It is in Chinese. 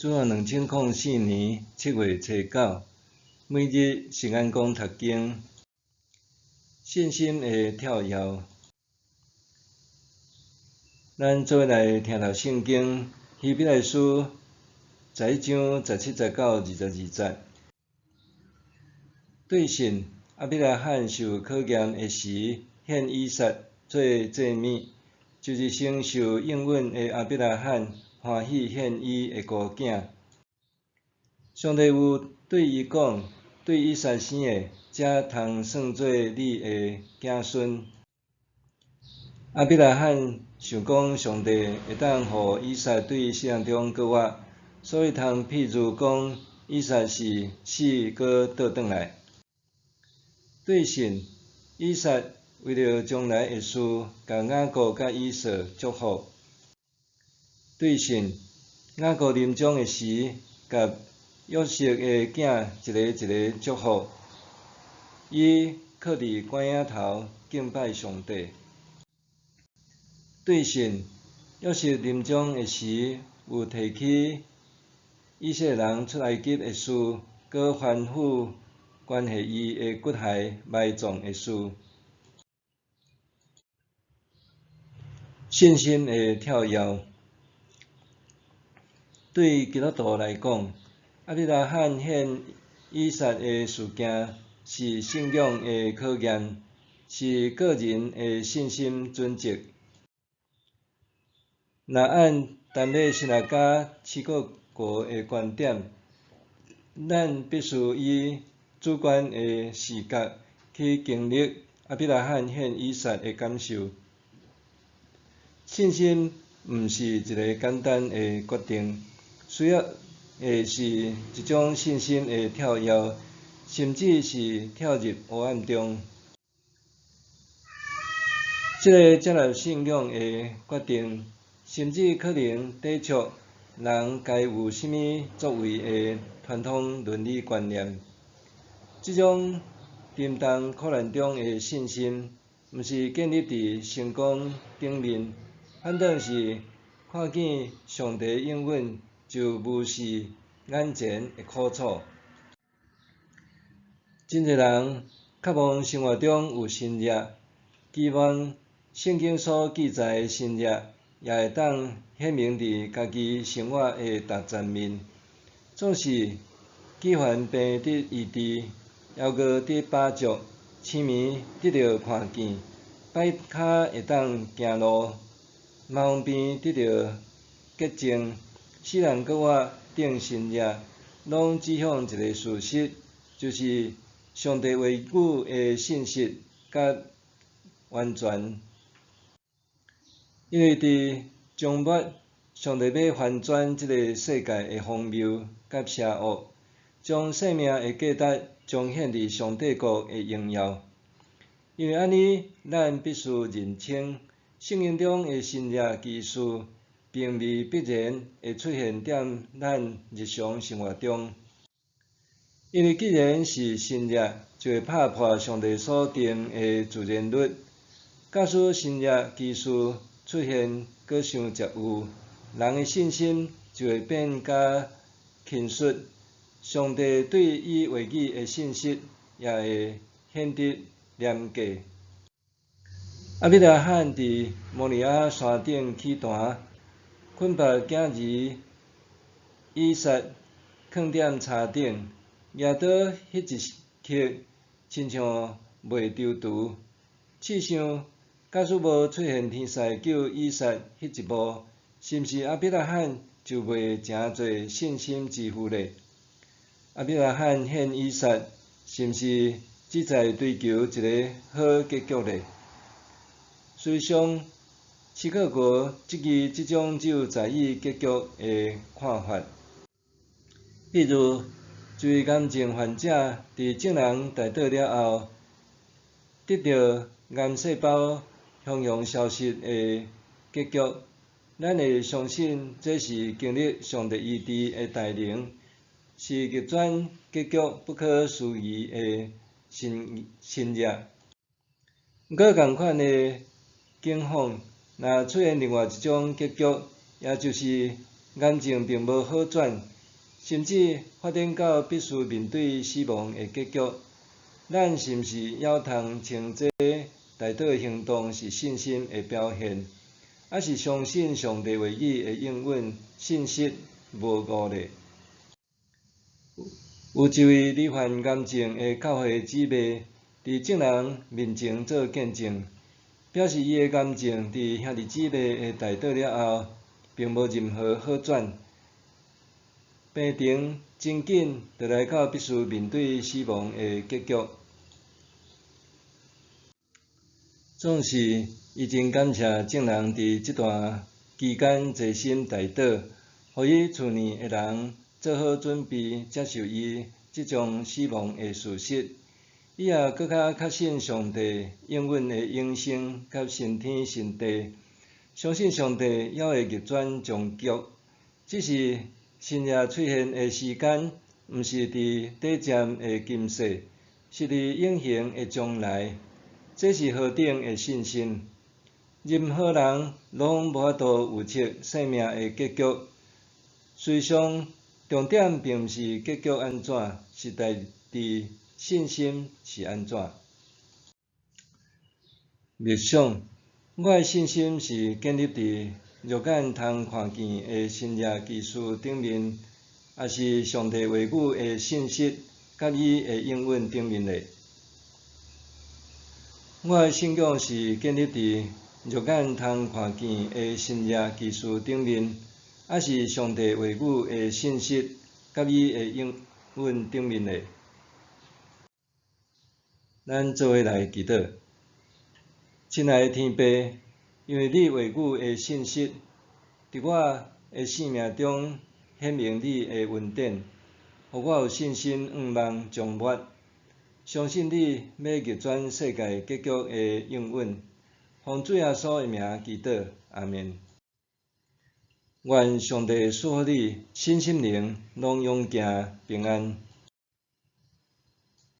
主要2004年7月初9，每日是咱讲读经，信心的跳跃。咱做来听读圣经，希伯来书11章17、19、22节。对神，亚伯拉罕受考验的时，献以撒做祭物，就是先受应允的亚伯拉罕欢喜献伊的孤囝。上帝有对伊讲，对以撒生的，才通算做你的子孙。亚伯拉罕想讲，上帝会当互以撒对世人中过活，所以通譬如讲，以撒是死搁倒转来。对神，以撒为了将来的事，甲雅各甲以扫祝福。对神，雅各临终的时，甲约瑟的囝一个一个祝福。伊靠伫棺仔头敬拜上帝。对神，约瑟临终的时，有提起以色列人出埃及的事，搁吩咐关系伊的骨骸埋葬的事。信心的跳跃，对基督徒来讲，亚伯拉罕献以撒的事件是信仰的考验，是个人的信心准则。若按单列神学家齐国国的观点，咱必须以主观的视角去经历亚伯拉罕献以撒的感受。信心毋是一个简单的决定，需要的是一种信心的跳跃，甚至是跳入黑暗中。这个接纳信仰的决定，甚至可能抵触人该有甚物作为的传统伦理观念。这种沉重苦难中的信心，毋是建立伫成功顶面，反倒是看见上帝应允，就无视眼前的苦楚。真侪人渴望生活中有新约，期望圣经所记载的新约也会当显明伫家己生活的逐层面，总是既患病得医治，腰骨得把足，青面得到看见，歹骹会当行路，毛病得到洁净。世人搁我顶新约，拢指向一个事实，就是上帝话语的信息甲完全。因为伫终末，上帝要翻转这个世界的荒谬甲邪恶，将生命的价值彰显伫上帝国的荣耀。因为安尼，咱必须认清圣经中的新约奇事，并未必然会出现在咱日常生活中。因为既然是新约，就会打破上帝所定的自然律。假使新约奇事出现搁伤接有，人的信心就会变甲轻率，上帝对伊话语的信息也会显得廉价。亚伯拉罕伫摩利亚山顶起坛，捆绑囝儿以撒放踮柴顶，举倒迄一刻，亲像袂周除。试想，假使无出现天使救以撒迄一幕，是毋是亚伯拉罕就袂诚侪信心之父呢？亚伯拉罕献以撒，是毋是只在追求一个好结局呢？事实上，齐克果质疑这种只有在意结局的看法。譬如，一位癌症患者伫证人大倒了后，得到癌细胞汹涌消失的结局，咱会相信这是经历上帝医治的大能，是逆转结局不可思议的新约。毋过，同款的境况，若出现另外一种结局，也就是癌症并无好转，甚至发展到必须面对死亡的结局，咱是毋是还通称这大道行动是信心的表现，还是相信上帝话语的应允信息无误呢？有一位罹患癌症的教会姊妹，伫众人面前做见证，表示伊的癌症伫兄弟姊妹的大道了后，并无任何好转，病情真紧就来到必须面对死亡的结局。总是伊真感谢众人伫这段期间齐心大祷，互伊厝内的人做好准备接受伊即种死亡的事实。伊也搁较信上帝应允的永生甲新天新地，相信上帝还会逆转终局，只是新约出现的时间，毋是伫短暂的今世，是伫永恒的将来。这是何等的信心！任何人拢无法度预测生命的结局。实际上，重点并毋是结局安怎，是在伫信心是安怎。默想，我的信心是建立伫肉眼通看见的新约技术顶面，还是上帝话语的信息甲伊的应允顶面嘞？我的信仰是建立伫肉眼通看见的新约技术顶面，还是上帝话语的信息甲伊的应允顶面嘞？咱做伙来祈祷。亲爱的天父，因为你话语的信息，伫我的生命中显明你的恩典，互我有信心仰望将末，相信你要逆转世界结局的应允。奉主耶稣的名祈祷，阿们。愿上帝赐予你身心灵拢永行平安。